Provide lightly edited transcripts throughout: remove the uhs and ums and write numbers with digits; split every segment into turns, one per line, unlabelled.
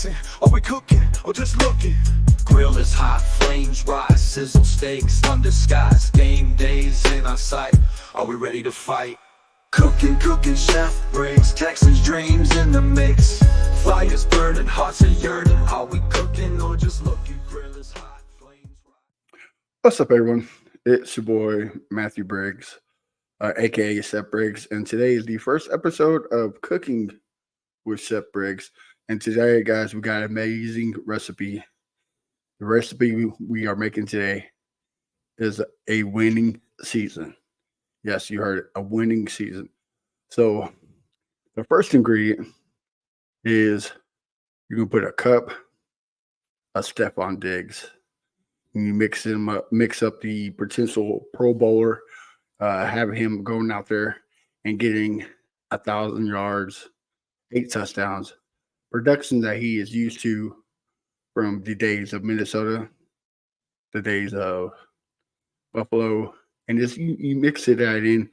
mixing? Are we cooking or just looking? Grill is hot, flames rise, sizzle steaks under skies. Game days in our sight, are we ready to fight? Cooking, Chef Briggs, Texans dreams in the mix. Fires burning, hearts are yearning. Are we cooking or just looking? Grill is hot, flames rise.
What's up, everyone? It's your boy Matthew Briggs, aka Chef Briggs, and today is the first episode of Cooking with Chef Briggs. And today, guys, we got an amazing recipe. The recipe we are making today is a winning season. Yes, you heard it, a winning season. So the first ingredient is you're gonna put a cup of Stephon Diggs. You mix up the potential Pro Bowler, have him going out there and getting 1,000 yards, 8 touchdowns, production that he is used to from the days of Minnesota, the days of Buffalo, and just you mix that in.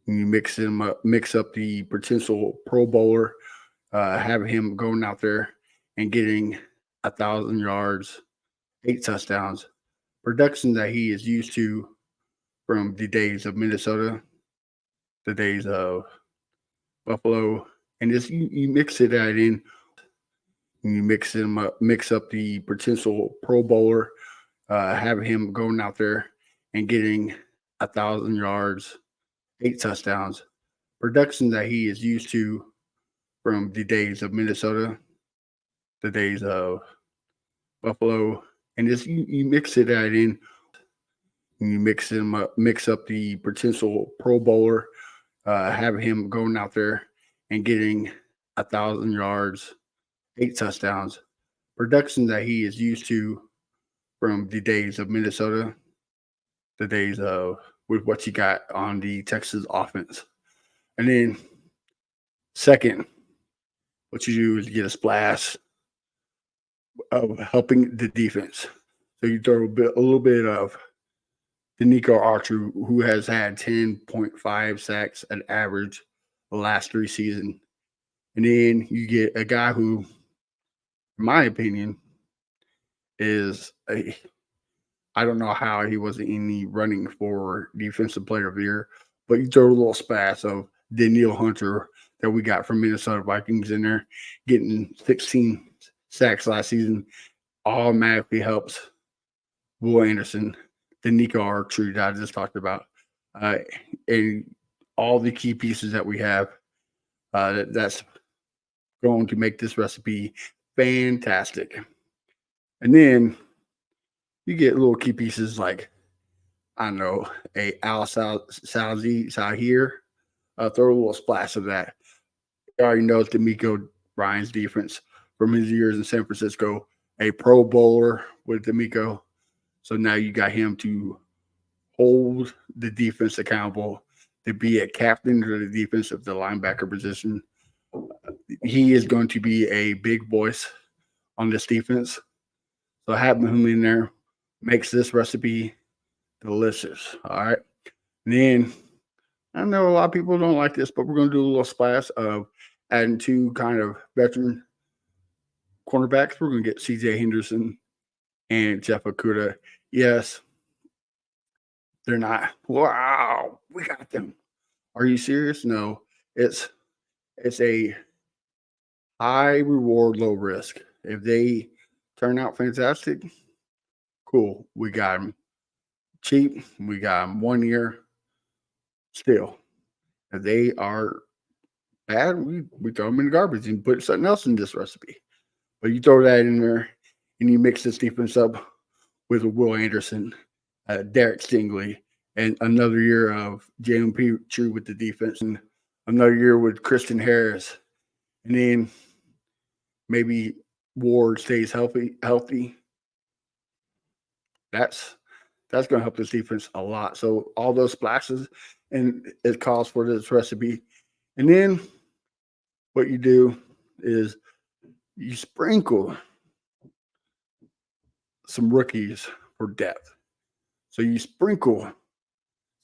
You mix up the potential Pro Bowler, have him going out there and getting 1,000 yards, 8 touchdowns, production that he is used to from the days of Minnesota, the days of Buffalo, and just you mix that in. You mix up the potential Pro Bowler, have him going out there and getting 1,000 yards, 8 touchdowns, production that he is used to from the days of Minnesota, the days of Buffalo, and just you mix that in. You mix up the potential Pro Bowler, have him going out there and getting 1,000 yards, 8 touchdowns, production that he is used to from the days of Minnesota, the days of with what you got on the Texas offense. And then second, what you do is get a splash of helping the defense. So you throw a little bit of Danico Archer, who has had 10.5 sacks at average the last 3 seasons. And then you get a guy who, in my opinion, is I don't know how he wasn't in the running for Defensive Player of the Year, but you throw a little splash of Danielle Hunter that we got from Minnesota Vikings in there, getting 16 sacks last season, automatically helps Will Anderson, the Nico Archer that I just talked about, and all the key pieces that we have that's going to make this recipe fantastic. And then you get little key pieces like, I don't know, a Al Salzi here. Throw a little splash of that. You already know D'Amico Ryan's defense from his years in San Francisco, a Pro Bowler with D'Amico. So now you got him to hold the defense accountable, to be a captain of the defense of the linebacker position. He is going to be a big voice on this defense. So having him in there makes this recipe delicious. All right. And then I know a lot of people don't like this, but we're going to do a little splash of adding 2 kind of veteran cornerbacks. We're going to get CJ Henderson and Jeff Okudah. Yes, they're not, wow, we got them. Are you serious? No, it's a high reward, low risk. If they turn out fantastic, cool, we got them. Cheap, we got them 1 year. Still, if they are bad, we throw them in the garbage and put something else in this recipe. But you throw that in there and you mix this defense up with a Will Anderson, Derek Stingley, and another year of Jalen Petrie with the defense, and another year with Christian Harris, and then maybe Ward stays healthy. That's going to help this defense a lot. So all those splashes, and it calls for this recipe. And then what you do is you sprinkle some rookies for depth. So you sprinkle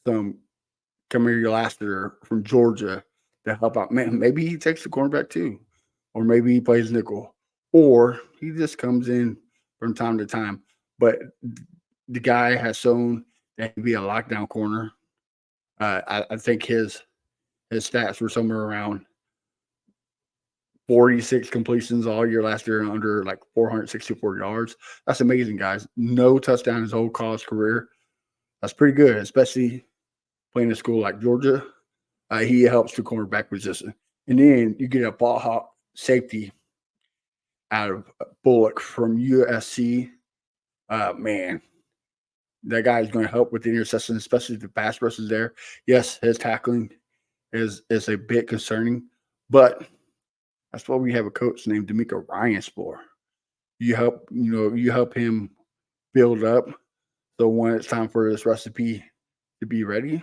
some Kamari Lassiter from Georgia to help out. Man, maybe he takes the cornerback too, or maybe he plays nickel, or he just comes in from time to time. But the guy has shown that he'd be a lockdown corner. I think his stats were somewhere around 46 completions all year last year and under like 464 yards. That's amazing, guys. No touchdown his whole college career. That's pretty good, especially playing a school like Georgia. He helps the cornerback position. And then you get a ball hawk safety out of Bullock from USC. Man, that guy is going to help with the interception, especially if the pass rush is there. Yes, his tackling is a bit concerning, but that's why we have a coach named D'Amico Ryans for. You help him build up. So when it's time for this recipe to be ready,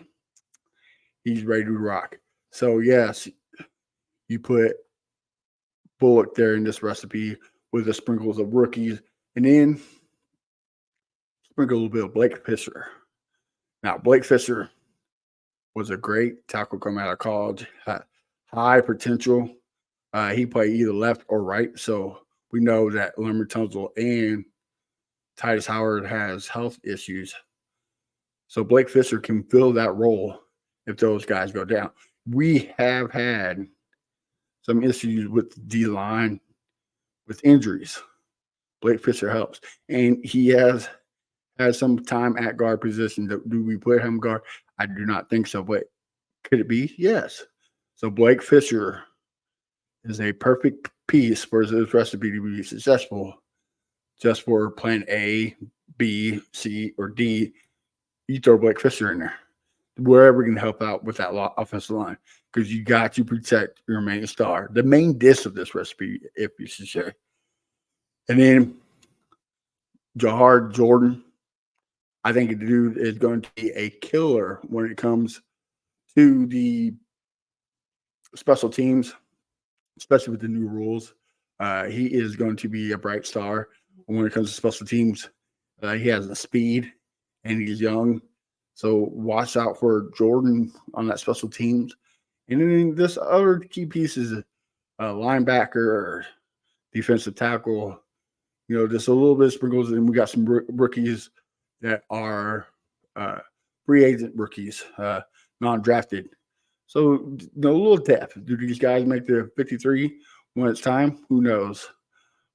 he's ready to rock. So yes, you put Bullock there in this recipe with the sprinkles of rookies, and then sprinkle a little bit of Blake Fisher. Now, Blake Fisher was a great tackle coming out of college, had high potential. He played either left or right, so we know that Lerman Tunzel and Titus Howard has health issues. So Blake Fisher can fill that role if those guys go down. We have had some issues with D line with injuries. Blake Fisher helps, and he has some time at guard position. Do we put him guard? I do not think so, but could it be? Yes. So Blake Fisher is a perfect piece for this recipe to be successful. Just for plan A, B, C, or D, you throw Blake Fisher in there. Wherever can help out with that offensive line, because you got to protect your main star, the main dish of this recipe, if you should say. And then Jahar Jordan, I think the dude is going to be a killer when it comes to the special teams, especially with the new rules. He is going to be a bright star when it comes to special teams. He has the speed and he's young. So watch out for Jordan on that special teams. And then this other key piece is a linebacker or defensive tackle. Just a little bit of sprinkles. And we got some rookies that are free agent rookies, non-drafted. So a little depth. Do these guys make the 53 when it's time? Who knows?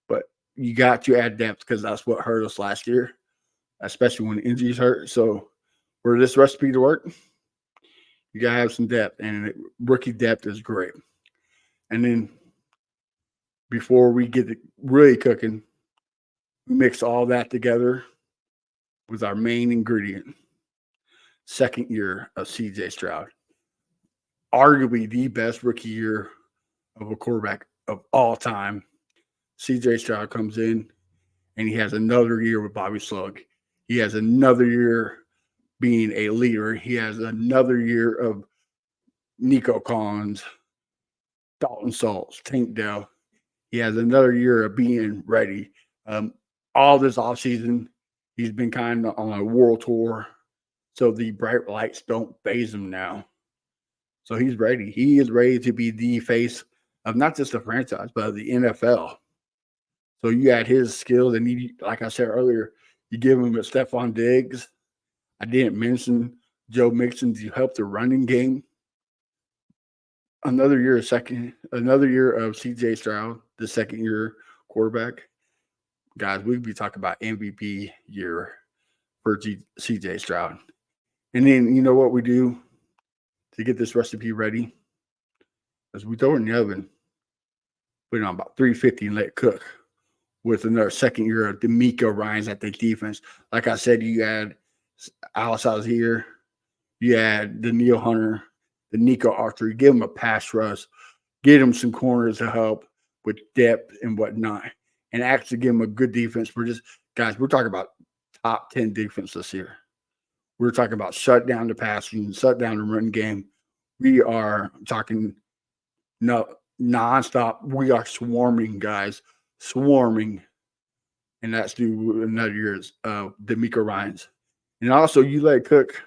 But you got to add depth because that's what hurt us last year, especially when injuries hurt. So for this recipe to work, you got to have some depth, and rookie depth is great. And then before we get it really cooking, we mix all that together with our main ingredient, second year of CJ Stroud. Arguably the best rookie year of a quarterback of all time. CJ Stroud comes in, and he has another year with Bobby Slug. He has another year being a leader. He has another year of Nico Collins, Dalton Schultz, Tank Dell. He has another year of being ready. All this offseason, he's been kind of on a world tour, so the bright lights don't faze him now. So he's ready. He is ready to be the face of not just the franchise, but of the NFL. So you add his skills, and like I said earlier, you give him a Stephon Diggs. I didn't mention Joe Mixon to help the running game. Another year of CJ Stroud, the second year quarterback. Guys, we'd be talking about MVP year for CJ Stroud. And then you know what we do to get this recipe ready? Is we throw it in the oven, put it on about 350 and let it cook with another second year of D'Amico Ryans at the defense. Like I said, you add Alice Algier, you add the Neil Hunter, the Nico Archer, give him a pass rush, get him some corners to help with depth and whatnot, and actually give him a good defense. We're talking about top 10 defense this year. We're talking about shut down the passing, shut down the run game. We are talking nonstop. We are swarming, guys, swarming. And that's due another year's D'Amico Ryans. And also, you let it cook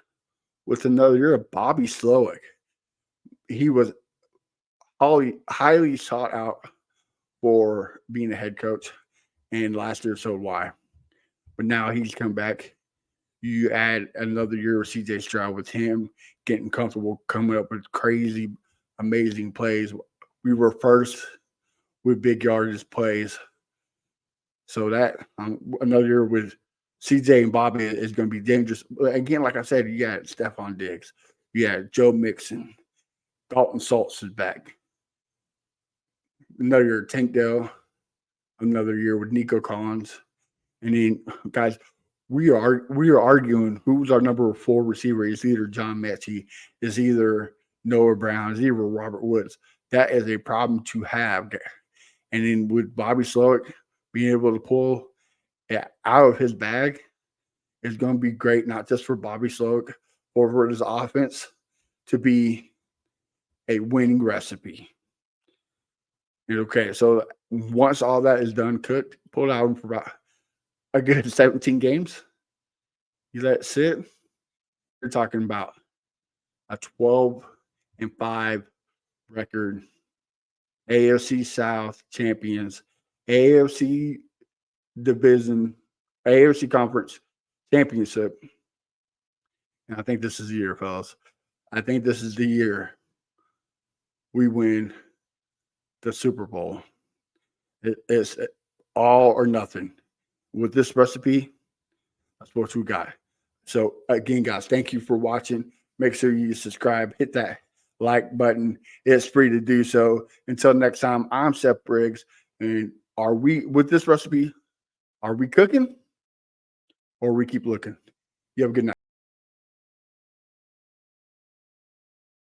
with another year of Bobby Slowick. He was highly sought out for being a head coach, and last year so why. But now he's come back. You add another year of CJ Stroud with him getting comfortable, coming up with crazy, amazing plays. We were first with big yardage plays. So that another year with CJ and Bobby is going to be dangerous. Again, like I said, you got Stephon Diggs. You got Joe Mixon. Dalton Schultz is back. Another year, Tank Dell. Another year with Nico Collins. And then, guys, we are arguing who's our number 4 receiver. It's either John Mechie, it's either Noah Brown, it's either Robert Woods. That is a problem to have. And then with Bobby Slowick being able to pull it out of his bag is going to be great, not just for Bobby Slowick or for his offense to be a winning recipe. And okay, so once all that is done, cooked, pulled out for about a good 17 games, you let it sit, you're talking about a 12-5 record, AFC South champions, AFC division, AFC conference championship. And I think this is the year, fellas. I think this is the year we win the Super Bowl. It's all or nothing. With this recipe, that's what we got. So again, guys, thank you for watching. Make sure you subscribe, hit that like button. It's free to do so. Until next time, I'm Chef Briggs. And are we, with this recipe, are we cooking or we keep looking? You have a good night.